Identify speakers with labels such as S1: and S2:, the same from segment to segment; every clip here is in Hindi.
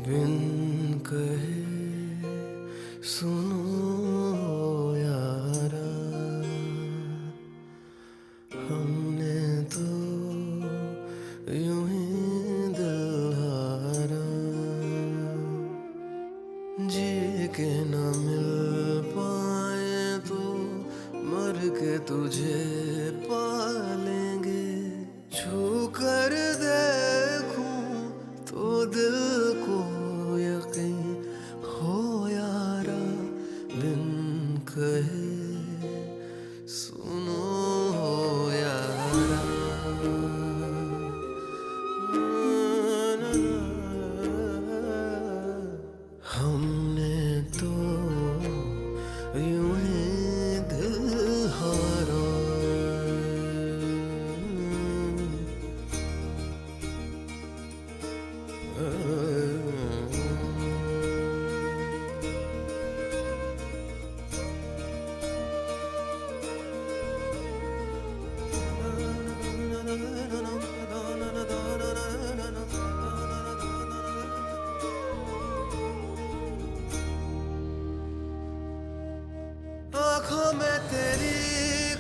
S1: बिन कहे सुनो यारा, हमने तो यूं ही दिल हारा। जी के न मिल पाए तो मर के तुझे पालेंगे। छू कर देखूं तो दिल को यकीन हो यारा, बिन कहे सुनो यारा। हमने तो यूं ही दिल हारा। आँखों में तेरी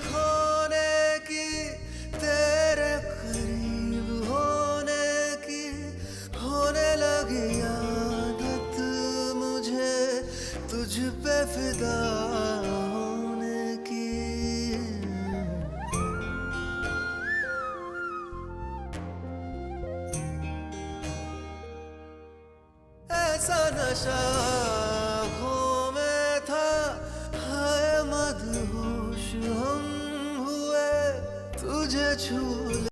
S1: खोने की, तेरे करीब होने की होने लगी आदत मुझे, तुझ पे फिदा होने की। ऐसा नशा आँखों में था, हाय मदहोश हम हुए तुझे छू